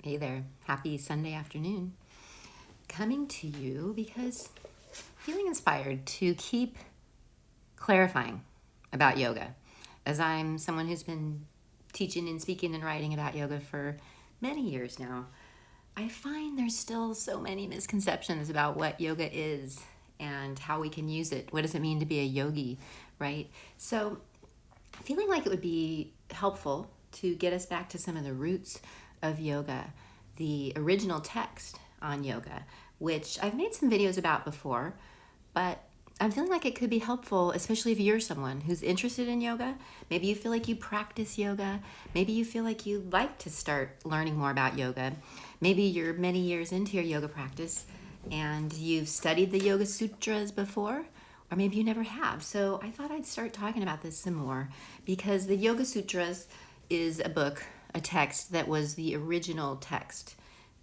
Hey there. Happy Sunday afternoon. Coming to you because feeling inspired to keep clarifying about yoga. As I'm someone who's been teaching and speaking and writing about yoga for many years now, I find there's still so many misconceptions about what yoga is and how we can use it. What does it mean to be a yogi, right? So, feeling like it would be helpful to get us back to some of the roots of yoga, the original text on yoga, which I've made some videos about before, but I'm feeling like it could be helpful, especially if you're someone who's interested in yoga. Maybe you feel like you practice yoga. Maybe you feel like you'd like to start learning more about yoga. Maybe you're many years into your yoga practice and you've studied the Yoga Sutras before, or maybe you never have. So I thought I'd start talking about this some more because the Yoga Sutras is a book, a text that was the original text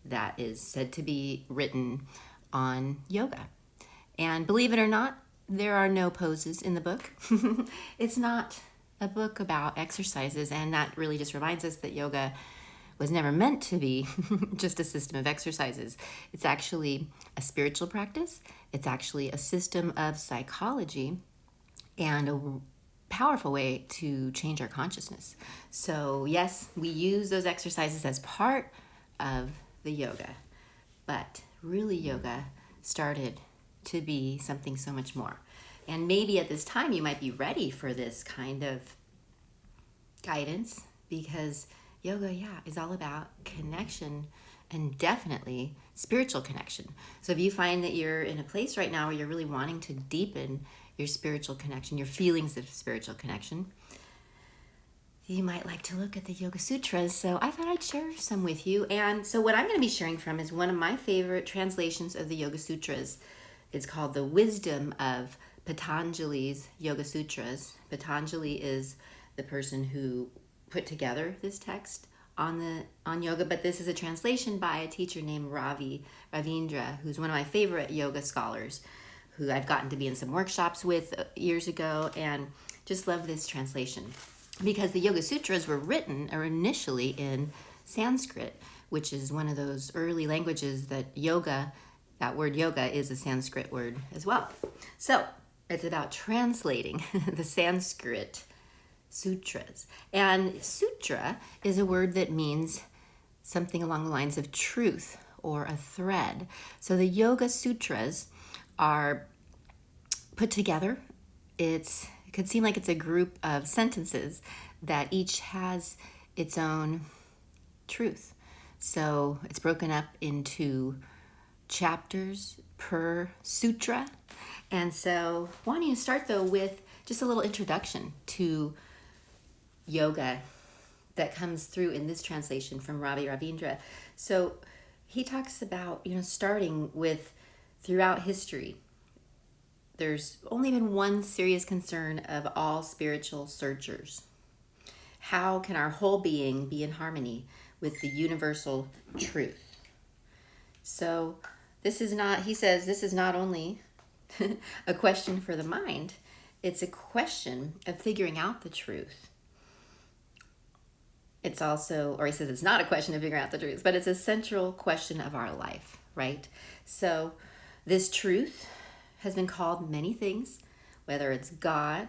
that is said to be written on yoga. And believe it or not, there are no poses in the book. It's not a book about exercises, and that really just reminds us that yoga was never meant to be just a system of exercises. It's actually a spiritual practice, it's actually a system of psychology, and a powerful way to change our consciousness. So, yes, we use those exercises as part of the yoga, but really, yoga started to be something so much more. And maybe at this time you might be ready for this kind of guidance because yoga, is all about connection and definitely spiritual connection. So if you find that you're in a place right now where you're really wanting to deepen your spiritual connection, your feelings of spiritual connection, you might like to look at the Yoga Sutras. So I thought I'd share some with you. And so what I'm going to be sharing from is one of my favorite translations of the Yoga Sutras. It's called The Wisdom of Patanjali's Yoga Sutras. Patanjali is the person who put together this text on yoga, but this is a translation by a teacher named Ravindra, who's one of my favorite yoga scholars, who I've gotten to be in some workshops with years ago, and just love this translation because the Yoga Sutras were written or initially in Sanskrit, which is one of those early languages that yoga, that word yoga is a Sanskrit word as well. So it's about translating the Sanskrit sutras. And sutra is a word that means something along the lines of truth or a thread. So the Yoga Sutras are put together. It could seem like it's a group of sentences that each has its own truth. So it's broken up into chapters per sutra. And so wanting to start though with just a little introduction to yoga that comes through in this translation from Ravi Ravindra. So he talks about, starting with throughout history, there's only been one serious concern of all spiritual searchers. How can our whole being be in harmony with the universal truth? So he says, this is not only a question for the mind, it's a question of figuring out the truth. It's also, or he says it's not a question of figuring out the truth, but it's a central question of our life, right? So this truth has been called many things, whether it's God,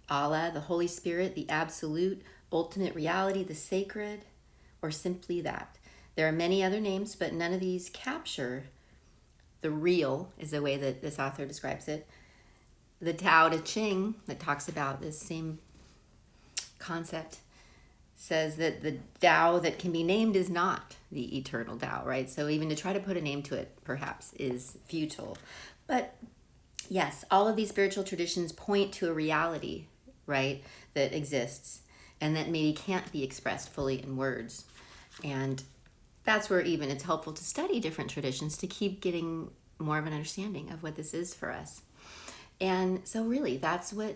Allah, the Holy Spirit, the absolute, ultimate reality, the sacred, or simply that. There are many other names, but none of these capture the real, is the way that this author describes it. The Tao Te Ching, that talks about this same concept, says that the Tao that can be named is not the eternal Tao, right? So even to try to put a name to it, perhaps, is futile. But yes, all of these spiritual traditions point to a reality, right, that exists and that maybe can't be expressed fully in words. And that's where even it's helpful to study different traditions to keep getting more of an understanding of what this is for us. And so really, that's what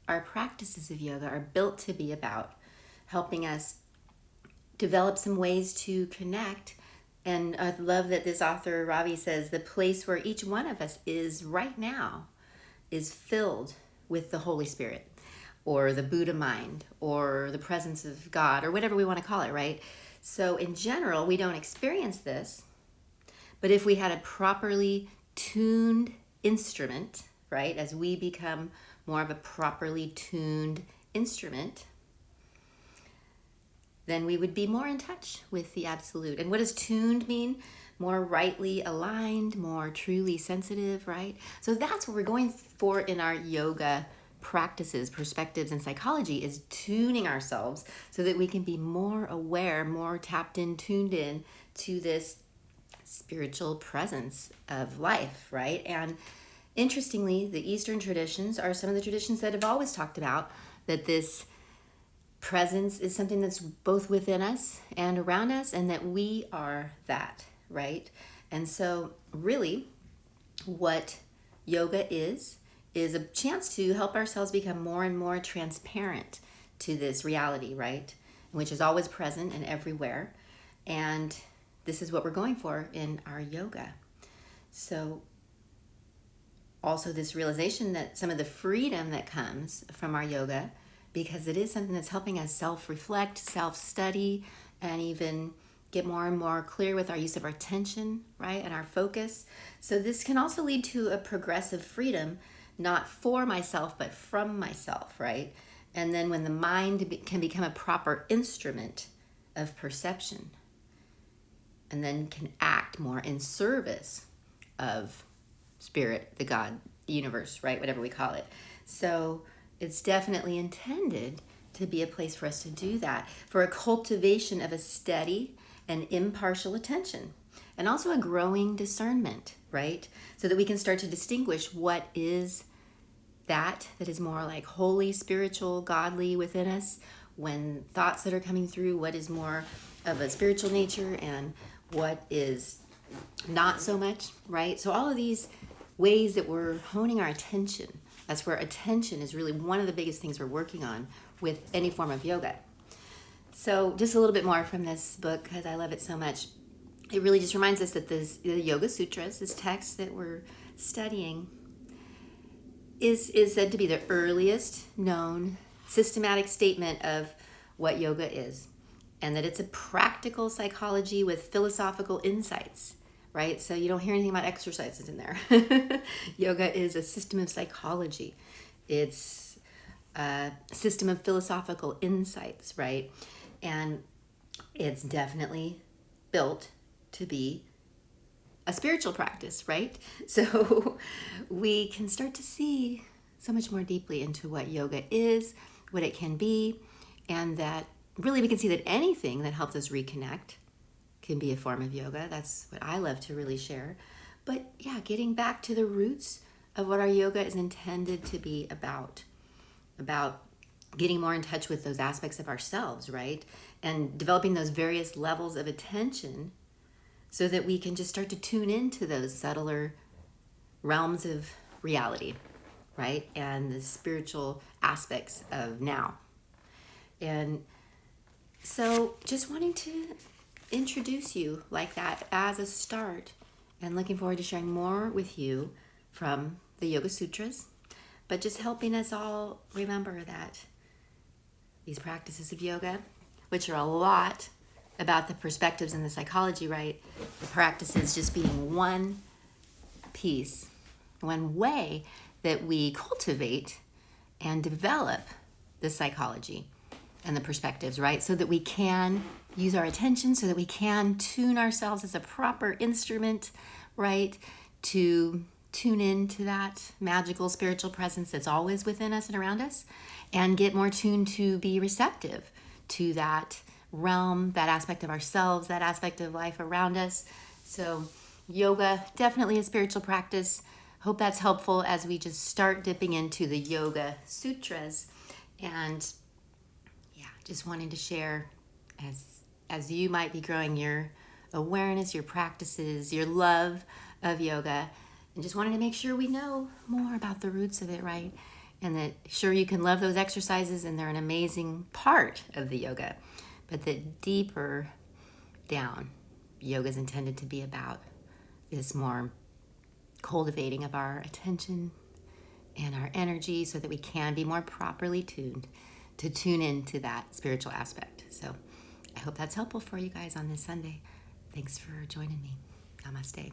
our practices of yoga are built to be about, helping us develop some ways to connect. And I love that this author, Ravi, says the place where each one of us is right now is filled with the Holy Spirit or the Buddha mind or the presence of God or whatever we want to call it, right? So in general, we don't experience this, but if we had a properly tuned instrument, right, as we become more of a properly tuned instrument, then we would be more in touch with the absolute. And what does tuned mean? More rightly aligned, more truly sensitive, right? So that's what we're going for in our yoga practices, perspectives, and psychology, is tuning ourselves so that we can be more aware, more tapped in, tuned in to this spiritual presence of life, right? And interestingly, the Eastern traditions are some of the traditions that have always talked about that this presence is something that's both within us and around us, and that we are that, right? And so really what yoga is a chance to help ourselves become more and more transparent to this reality, right? Which is always present and everywhere. And this is what we're going for in our yoga. So also this realization that some of the freedom that comes from our yoga, because it is something that's helping us self-reflect, self-study, and even get more and more clear with our use of our attention, right, and our focus. So this can also lead to a progressive freedom, not for myself, but from myself, right? And then when the mind can become a proper instrument of perception, and then can act more in service of spirit, the God, the universe, right? Whatever we call it. So it's definitely intended to be a place for us to do that, for a cultivation of a steady and impartial attention, and also a growing discernment, right? So that we can start to distinguish what is that is more like holy, spiritual, godly within us, when thoughts that are coming through, what is more of a spiritual nature and what is not so much, right? So all of these ways that we're honing our attention, that's where attention is really one of the biggest things we're working on with any form of yoga. So just a little bit more from this book, because I love it so much. It really just reminds us that the Yoga Sutras, this text that we're studying, is said to be the earliest known systematic statement of what yoga is, and that it's a practical psychology with philosophical insights, right? So you don't hear anything about exercises in there. Yoga is a system of psychology. It's a system of philosophical insights, right? And it's definitely built to be a spiritual practice, right? So we can start to see so much more deeply into what yoga is, what it can be, and that really we can see that anything that helps us reconnect can be a form of yoga. That's what I love to really share. But yeah, getting back to the roots of what our yoga is intended to be about getting more in touch with those aspects of ourselves, right? And developing those various levels of attention so that we can just start to tune into those subtler realms of reality, right? And the spiritual aspects of now. And so just wanting to introduce you like that as a start, and looking forward to sharing more with you from the Yoga Sutras, but just helping us all remember that these practices of yoga, which are a lot about the perspectives and the psychology, right? The practices just being one piece, one way that we cultivate and develop the psychology and the perspectives, right? So that we can use our attention, so that we can tune ourselves as a proper instrument, right? To tune into that magical spiritual presence that's always within us and around us, and get more tuned to be receptive to that realm, that aspect of ourselves, that aspect of life around us. So yoga, definitely a spiritual practice. Hope that's helpful as we just start dipping into the Yoga Sutras. And yeah, just wanting to share as you might be growing your awareness, your practices, your love of yoga, and just wanted to make sure we know more about the roots of it, right? And that sure, you can love those exercises and they're an amazing part of the yoga, but that deeper down, yoga is intended to be about this more cultivating of our attention and our energy so that we can be more properly tuned to tune into that spiritual aspect. So I hope that's helpful for you guys on this Sunday. Thanks for joining me. Namaste.